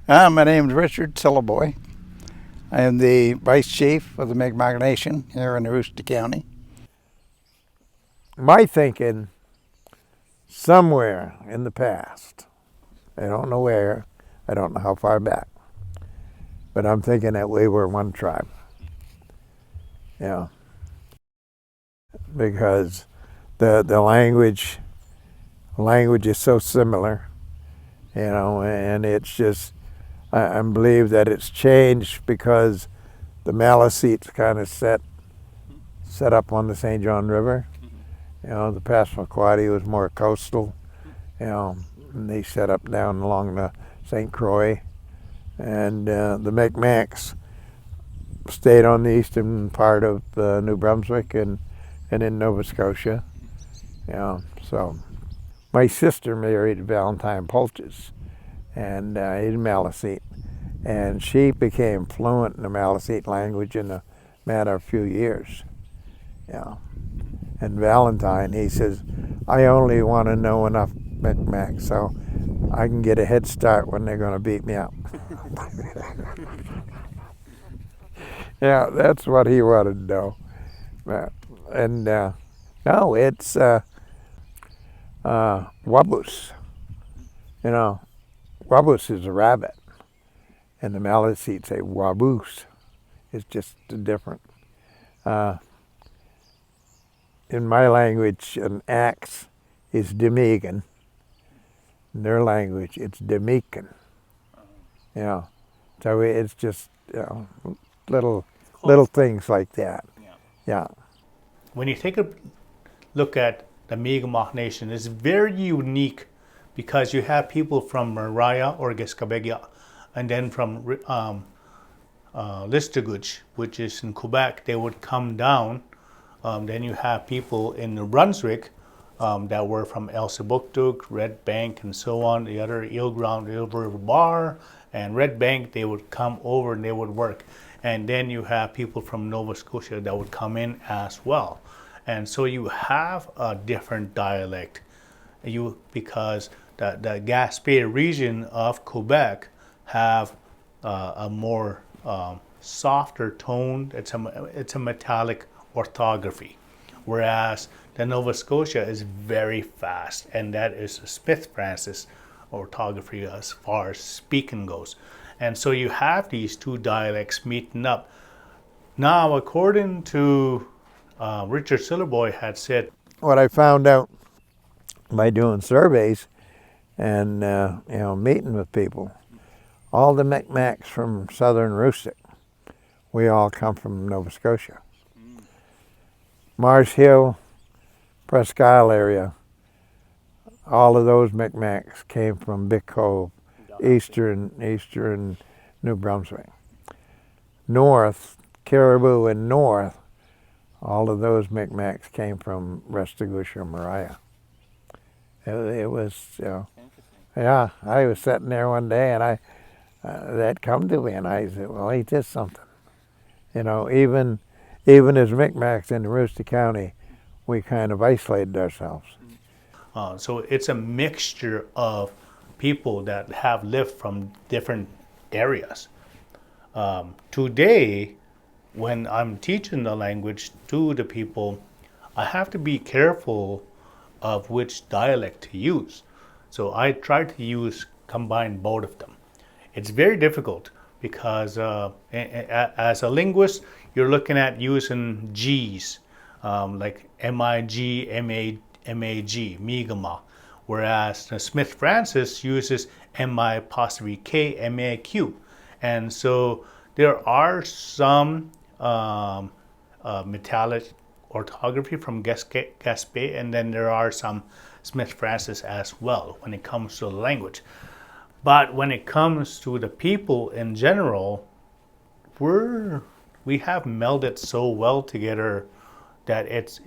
My name is Richard Syllaboy. I am the Vice Chief of the Mikmaq Nation here in Aroostook County. My thinking, somewhere in the past, I don't know where, I don't know how far back, but I'm thinking that we were one tribe. Yeah. Because the language is so similar, and it's just, I believe that it's changed because the Maliseets kind of set up on the St. John River. The Passamaquoddy was more coastal, and they set up down along the St. Croix. And the Micmacs stayed on the eastern part of New Brunswick and in Nova Scotia. So my sister married Valentine Pulches, and he's Maliseet. And she became fluent in the Maliseet language in a matter of a few years. And Valentine, he says, I only want to know enough Micmac so I can get a head start when they're going to beat me up. Yeah, that's what he wanted to know. And no, it's Wabus. Wabus is a rabbit, and the Maliseets say Waboos. It's just different. In my language, an axe is Demegan. In their language, it's Demekan. So it's just little things like that. Yeah. When you take a look at the Mi'kmaq Nation, it's very unique because you have people from Mariah or Guescabegia, and then from Listuguj, which is in Quebec, they would come down. Then you have people in New Brunswick that were from Elsipogtog, Red Bank, and so on. The other Eel Ground, Eel River Bar, and Red Bank, they would come over and they would work. And then you have people from Nova Scotia that would come in as well. And so you have a different dialect because the Gaspé region of Quebec have a more softer tone. It's a metallic orthography, whereas the Nova Scotia is very fast, and that is a Smith Francis orthography as far as speaking goes. And so you have these two dialects meeting up. Now, according to Richard Syllaboy had said, what I found out by doing surveys and meeting with people, all the Micmacs from southern Aroostook, we all come from Nova Scotia. Mars Hill, Presque Isle area, all of those Micmacs came from Big Cove, eastern New Brunswick. North, Caribou and north, all of those Micmacs came from Restigouche or Mariah. It was, yeah, I was sitting there one day and that come to me and I said, well, ain't this something? Even as Micmacs in Aroostook County, we kind of isolated ourselves. So it's a mixture of people that have lived from different areas. Today, when I'm teaching the language to the people, I have to be careful of which dialect to use. So I try to combine both of them. It's very difficult because as a linguist, you're looking at using G's, like M-I-G, M-A-G, Mi'kmaq, whereas Smith Francis uses M-I-K, M-A-Q. And so there are some metallic orthography from Gaspé, and then there are some Smith Francis as well when it comes to the language. But when it comes to the people in general, we have melded so well together that it's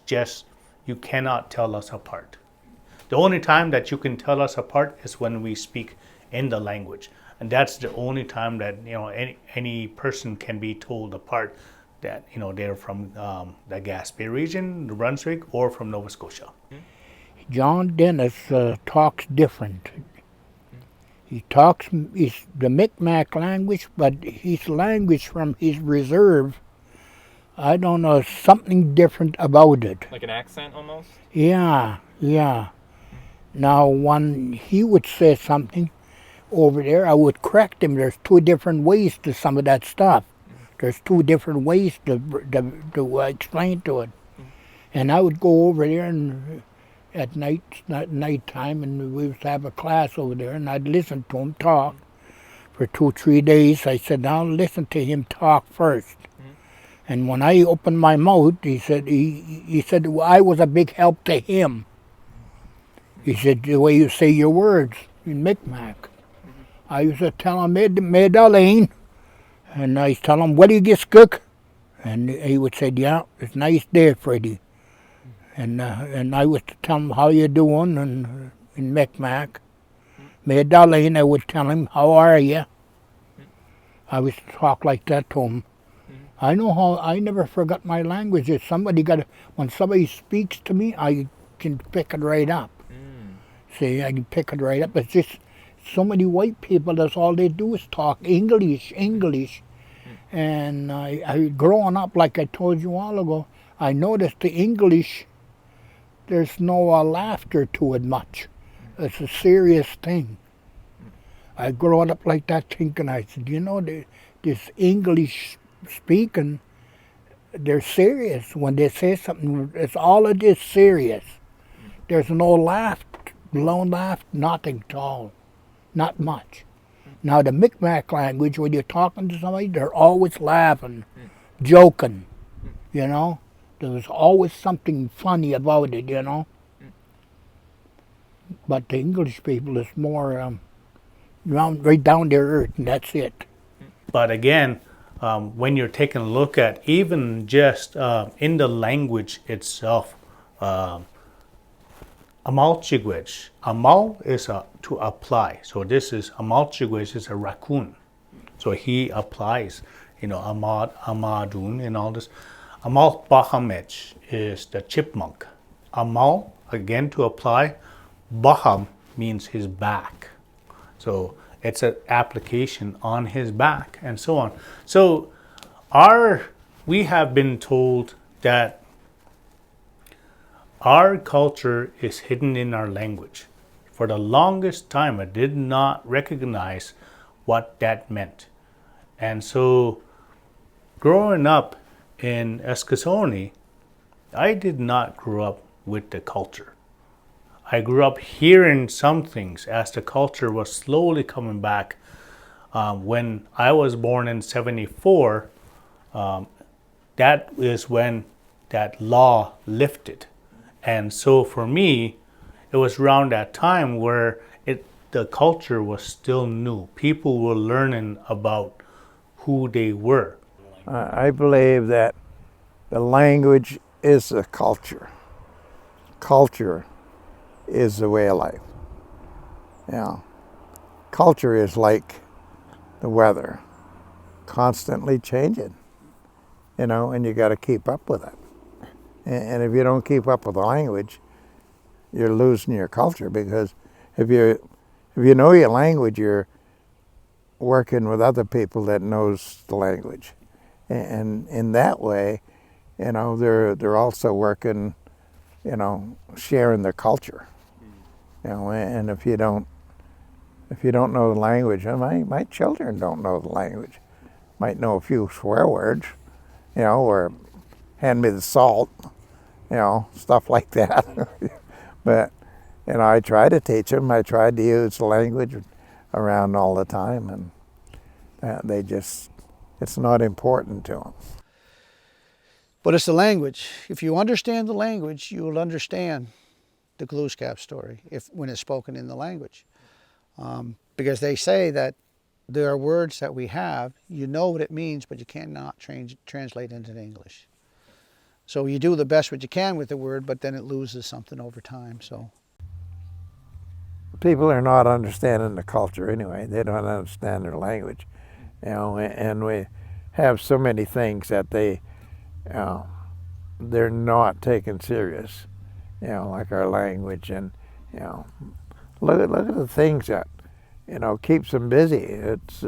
just, you cannot tell us apart. The only time that you can tell us apart is when we speak in the language, and that's the only time that any person can be told apart that they're from the Gaspé region, New Brunswick, or from Nova Scotia. John Dennis talks different. He talks the Mikmaq language, but his language from his reserve, I don't know, something different about it. Like an accent almost? Yeah, yeah. Now, when he would say something over there, I would correct him. There's two different ways to some of that stuff. There's two different ways to explain to it. And I would go over there and at nighttime, and we would have a class over there, and I'd listen to him talk for 2-3 days. I said, now listen to him talk first. And when I opened my mouth, he said well, I was a big help to him. He said, the way you say your words in Micmac. I used to tell him, Medellin, and I tell him, what do you get cook? And he would say, yeah, it's a nice day, Freddie. And I would tell him, how you doing, and in Micmac. Medellin, I would tell him, how are you? I would talk like that to him. I know how, I never forgot my language. If when somebody speaks to me, I can pick it right up. See, I can pick it right up. It's just so many white people, that's all they do is talk English. And I growing up, like I told you a while ago, I noticed the English, there's no laughter to it much. It's a serious thing. I growing up like that thinking, I said, you know, this English speaking, they're serious. When they say something, it's all it is serious. There's no laugh, nothing at all. Not much. Now the Mikmaq language, when you're talking to somebody, they're always laughing, joking, you know. There's always something funny about it, you know. But the English people is more right down to earth, and that's it. But again, when you're taking a look at even just in the language itself, amalchigwech. Amal is to apply. So this is amalchigwech is a raccoon. So he applies, you know, amadun and all this. Amal bahamech is the chipmunk. Amal, again to apply. Baham means his back. So it's an application on his back and so on. So we have been told that our culture is hidden in our language. For the longest time, I did not recognize what that meant. And so growing up in Eskasoni, I did not grow up with the culture. I grew up hearing some things as the culture was slowly coming back. When I was born in 74, that is when that law lifted. And so for me, it was around that time where the culture was still new. People were learning about who they were. I believe that the language is the culture. Culture is the way of life. Yeah. Culture is like the weather, constantly changing, you know, and you got to keep up with it. And if you don't keep up with the language, you're losing your culture, because if you know your language, you're working with other people that knows the language, and in that way, you know, they're also working, you know, sharing their culture, you know. And if you don't know the language, and my children don't know the language, might know a few swear words, you know, or hand me the salt, you know, stuff like that. But, you know, I try to teach them. I try to use the language around all the time, and it's not important to them. But it's the language. If you understand the language, you will understand the Glooscap story when it's spoken in the language. Because they say that there are words that we have, you know what it means, but you cannot translate into English. So you do the best what you can with the word, but then it loses something over time. So People are not understanding the culture anyway. They don't understand their language, you know. And we have so many things that they're not taken serious, you know, like our language. And you know, look at the things that, keeps them busy. It's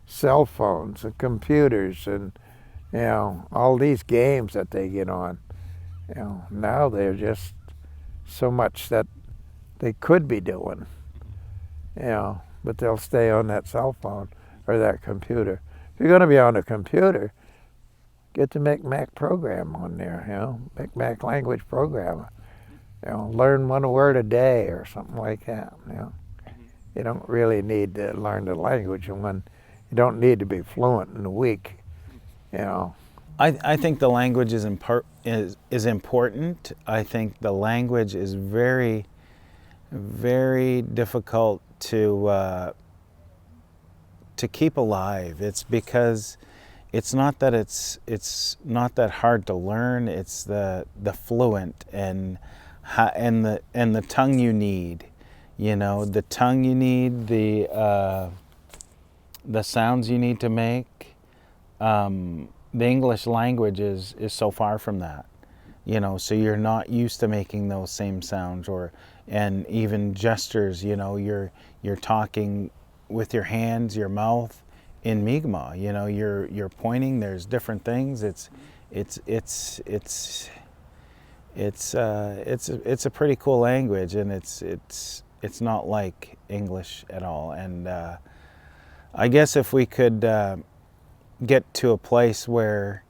cell phones and computers and all these games that they get on. Now they're just so much that they could be doing. But they'll stay on that cell phone or that computer. If you're going to be on a computer, get the Micmac program on there. Mikmaq Language program. Learn one word a day or something like that. You don't really need to learn the language in one. You don't need to be fluent in a week. I think the language is important. I think the language is very, very difficult to keep alive. It's because it's not that it's not that hard to learn. It's the fluent and the tongue you need. The tongue you need, the sounds you need to make. The English language is so far from that, so you're not used to making those same sounds and even gestures. You're talking with your hands, your mouth in Mi'kmaq. You're pointing. There's different things. It's a pretty cool language, and it's not like English at all. And I guess if we could get to a place where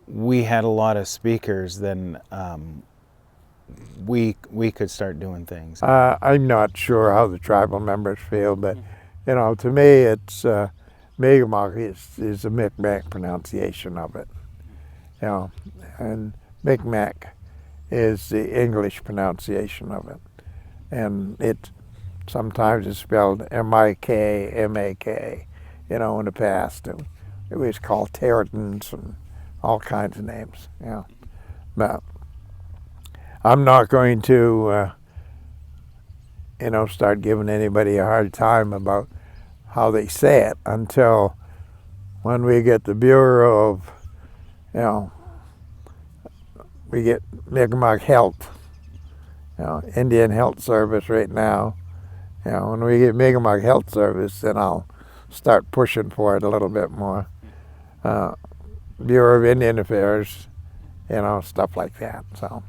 we had a lot of speakers, then we could start doing things. I'm not sure how the tribal members feel, but to me, it's Mi'kmaq is a Micmac pronunciation of it. And Micmac is the English pronunciation of it, and it sometimes is spelled M-I-K, M-A-K. In the past, it was called Territons and all kinds of names. But I'm not going to, start giving anybody a hard time about how they say it until when we get the Bureau of, we get Mi'kmaq Health, Indian Health Service right now. When we get Mi'kmaq Health Service, then I'll start pushing for it a little bit more. Bureau of Indian Affairs, stuff like that. So.